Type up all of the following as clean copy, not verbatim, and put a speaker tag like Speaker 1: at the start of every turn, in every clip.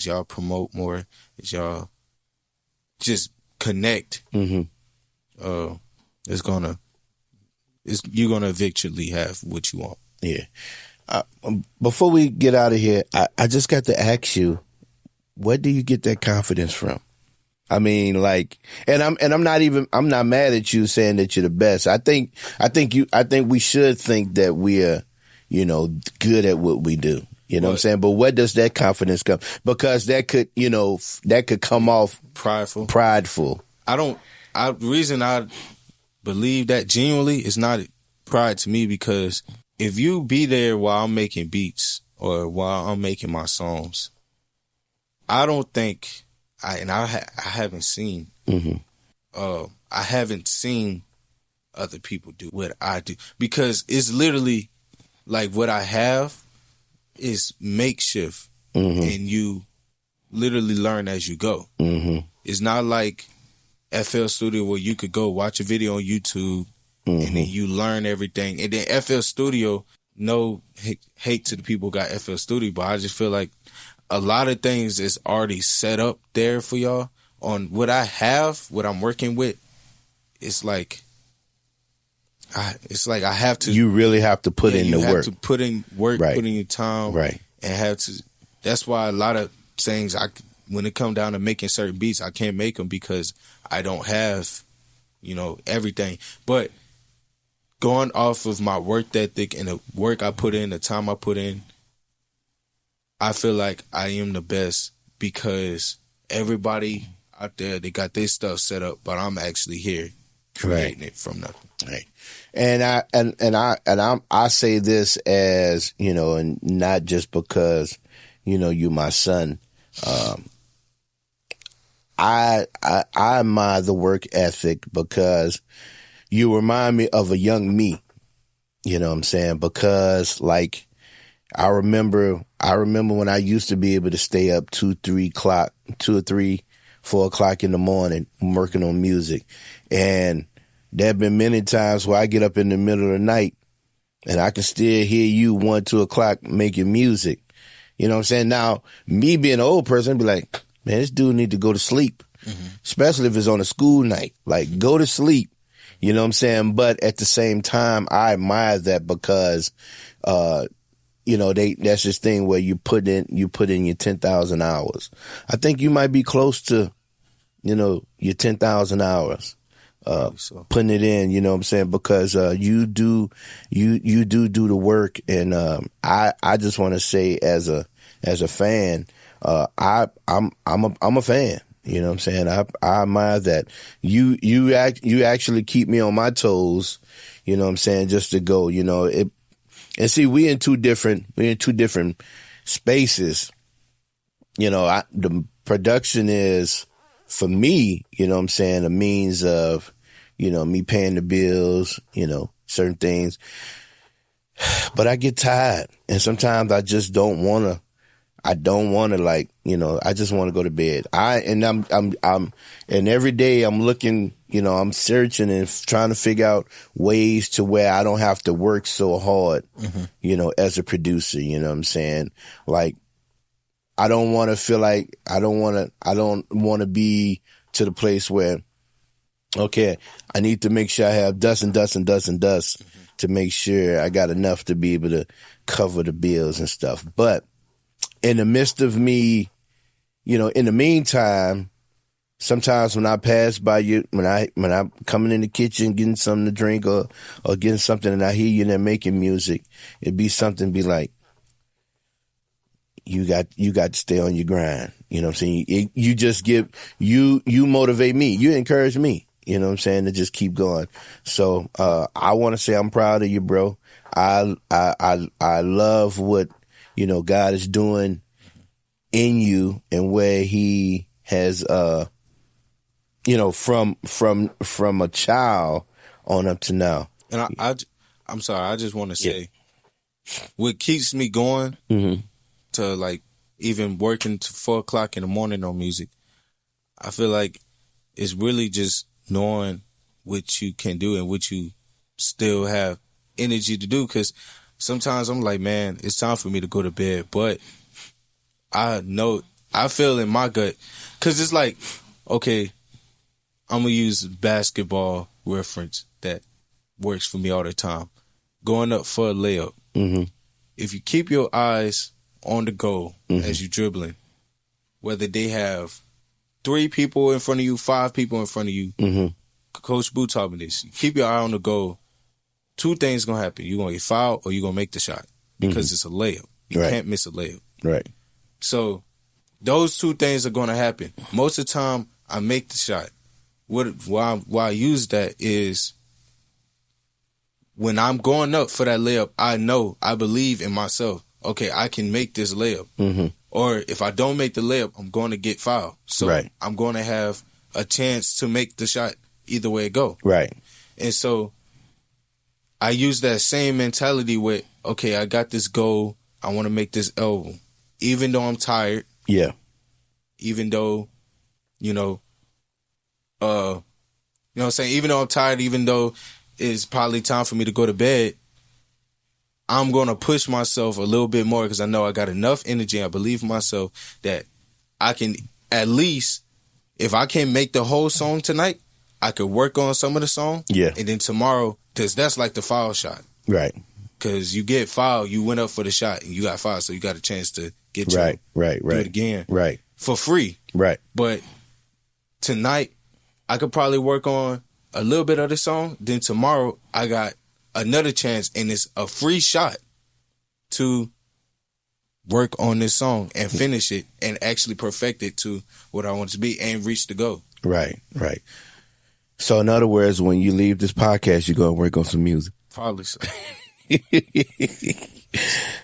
Speaker 1: y'all promote more, as y'all just connect, you're gonna eventually have what you want.
Speaker 2: Yeah. Before we get out of here, I just got to ask you, where do you get that confidence from? I mean, like, and I'm not mad at you saying that you're the best. I think we should think that we're, good at what we do. You know what I'm saying? But where does that confidence come? Because that could come off prideful.
Speaker 1: The reason I believe that genuinely is not pride to me, because if you be there while I'm making beats or while I'm making my songs, I don't think I haven't seen I haven't seen other people do what I do, because it's literally like what I have is makeshift, and you literally learn as you go. It's not like FL Studio where you could go watch a video on YouTube and then you learn everything. And then FL Studio, no hate to the people who got FL Studio, but I just feel like a lot of things is already set up there for y'all. On what I have, what I'm working with, it's like I have to.
Speaker 2: You really have to put in the work.
Speaker 1: You have to put in work,
Speaker 2: Right.
Speaker 1: put in your time,
Speaker 2: Right.
Speaker 1: and have to. That's why a lot of things, when it come down to making certain beats, I can't make them because I don't have, everything. But going off of my work ethic and the work I put in, the time I put in, I feel like I am the best, because everybody out there, they got their stuff set up, but I'm actually here creating it from nothing.
Speaker 2: Right. And I say this as, and not just because, you my son. I admire the work ethic because you remind me of a young me. You know what I'm saying? Because like I remember when I used to be able to stay up 2 or 3, 4 o'clock in the morning working on music. And there have been many times where I get up in the middle of the night and I can still hear you 1, 2 o'clock making music. You know what I'm saying? Now, me being an old person, I'd be like, man, this dude need to go to sleep, especially if it's on a school night. Like, go to sleep. You know what I'm saying? But at the same time, I admire that because, that's this thing where you put in your 10,000 hours. I think you might be close to, your 10,000 hours. Putting it in, you know what I'm saying? Because, you do the work. And, I just want to say as a fan, I'm a fan. You know what I'm saying? I admire that. You actually keep me on my toes, you know what I'm saying, just to go, and see, we're in two different spaces. The production is, for me, you know what I'm saying, a means of, me paying the bills, certain things. But I get tired, and sometimes I just don't want to. I don't want to, I just want to go to bed. And every day I'm looking, I'm searching and trying to figure out ways to where I don't have to work so hard, as a producer, you know what I'm saying? Like, I don't want to feel like, I don't want to be to the place where, okay, I need to make sure I have dust to make sure I got enough to be able to cover the bills and stuff. But in the midst of me, in the meantime, sometimes when I pass by you, when I'm coming in the kitchen, getting something to drink or getting something, and I hear you there making music, it'd be something be like, you got to stay on your grind. You know what I'm saying? You just you motivate me. You encourage me. You know what I'm saying? To just keep going. So, I want to say I'm proud of you, bro. I love what, God is doing in you and where he has, from a child on up to now.
Speaker 1: And I'm sorry, I just want to say, what keeps me going to like even working to 4 o'clock in the morning on music, I feel like it's really just knowing what you can do and what you still have energy to do. Because sometimes I'm like, man, it's time for me to go to bed. But I know I feel in my gut, because it's like, okay, I'm going to use basketball reference that works for me all the time. Going up for a layup.
Speaker 2: Mm-hmm.
Speaker 1: If you keep your eyes on the goal as you're dribbling, whether they have 3 people in front of you, 5 people in front of you, Coach Boo taught me this. You keep your eye on the goal. 2 things going to happen. You're going to get fouled or you're going to make the shot because it's a layup. You can't miss a layup.
Speaker 2: Right.
Speaker 1: So those 2 things are going to happen. Most of the time, I make the shot. Why I use that is when I'm going up for that layup, I believe in myself. Okay, I can make this layup. Mm-hmm. Or if I don't make the layup, I'm going to get fouled. So I'm going to have a chance to make the shot either way it go.
Speaker 2: Right.
Speaker 1: And so I use that same mentality with, okay, I got this goal. I want to make this elbow. Even though I'm tired.
Speaker 2: Yeah.
Speaker 1: Even though, you know what I'm saying? Even though I'm tired, even though it's probably time for me to go to bed, I'm going to push myself a little bit more because I know I got enough energy. I believe in myself that I can at least, if I can't make the whole song tonight, I could work on some of the song. Yeah. And then tomorrow, because that's like the foul shot.
Speaker 2: Right.
Speaker 1: Because you get fouled, you went up for the shot and you got fouled, so you got a chance to get your do it again.
Speaker 2: Right.
Speaker 1: For free.
Speaker 2: Right.
Speaker 1: But tonight, I could probably work on a little bit of the song. Then tomorrow, I got another chance, and it's a free shot to work on this song and finish it and actually perfect it to what I want it to be and reach the goal.
Speaker 2: Right, right. So in other words, when you leave this podcast, you're going to work on some music.
Speaker 1: Probably so.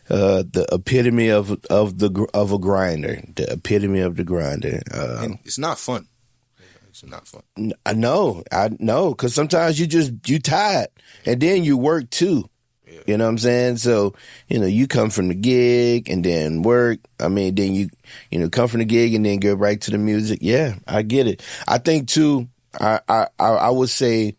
Speaker 2: The epitome of a grinder. The epitome of the grinder.
Speaker 1: And it's not fun. It's not fun.
Speaker 2: I know, because sometimes you tired, and then you work too. Yeah. You know what I'm saying? So, you come from the gig and then work. I mean, then you come from the gig and then go right to the music. Yeah, I get it. I think too. I would say,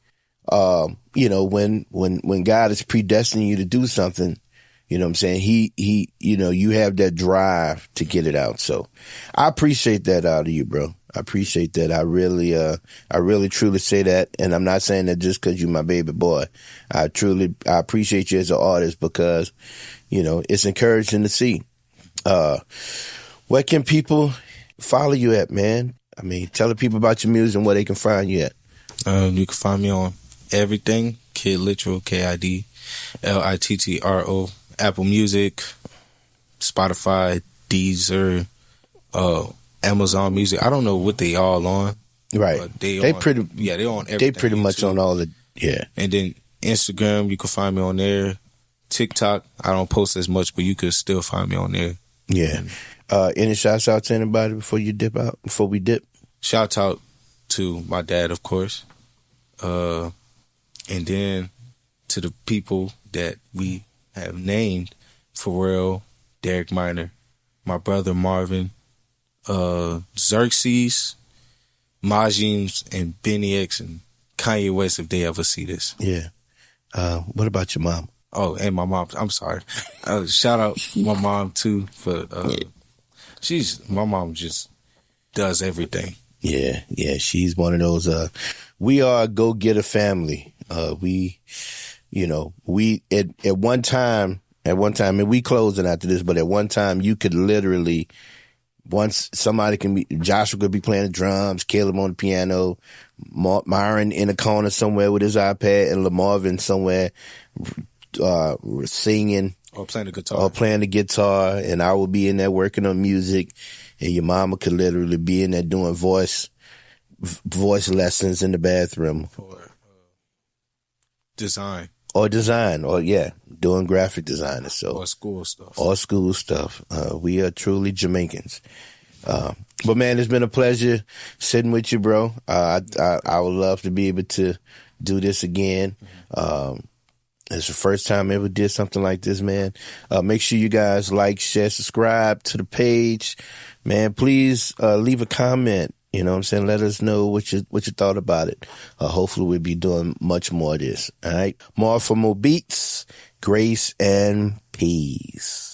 Speaker 2: when God is predestining you to do something, you know what I'm saying? He, you have that drive to get it out. So I appreciate that out of you, bro. I appreciate that. I really truly say that. And I'm not saying that just because you're my baby boy. I appreciate you as an artist because, it's encouraging to see. Where can people follow you at, man? I mean, tell the people about your music and where they can find you at.
Speaker 1: You can find me on everything. Kid Littrell, KIDLITTRO, Apple Music, Spotify, Deezer, Amazon Music. I don't know what they all on.
Speaker 2: Right. They're on everything. They pretty much
Speaker 1: YouTube.
Speaker 2: On all the, yeah.
Speaker 1: And then Instagram, you can find me on there. TikTok, I don't post as much, but you could still find me on there.
Speaker 2: Yeah. Any shouts out to anybody before we dip?
Speaker 1: Shout out to my dad, of course. And then to the people that we have named: Pharrell, Derek Minor, my brother Marvin, Xerxes, Majim, and Benny X, and Kanye West if they ever see this.
Speaker 2: Yeah. What about your mom?
Speaker 1: Oh, and my mom. I'm sorry. Shout out my mom too for. My mom just does everything.
Speaker 2: Yeah. She's one of those. We are a go-getter family. We at one time, and we closing after this, but at one time you could literally, once somebody Joshua could be playing the drums, Caleb on the piano, Myron in a corner somewhere with his iPad, and LaMarvin somewhere singing
Speaker 1: or playing the
Speaker 2: guitar, and I would be in there working on music, and your mama could literally be in there doing voice lessons in the bathroom.
Speaker 1: Or design.
Speaker 2: Or doing graphic design or so.
Speaker 1: Or school stuff.
Speaker 2: We are truly Jamaicans. But man, it's been a pleasure sitting with you, bro. I would love to be able to do this again. It's the first time I ever did something like this, man. Make sure you guys like, share, subscribe to the page. Man, please leave a comment. You know what I'm saying? Let us know what you thought about it. Hopefully we'll be doing much more of this. All right. More for more beats, grace, and peace.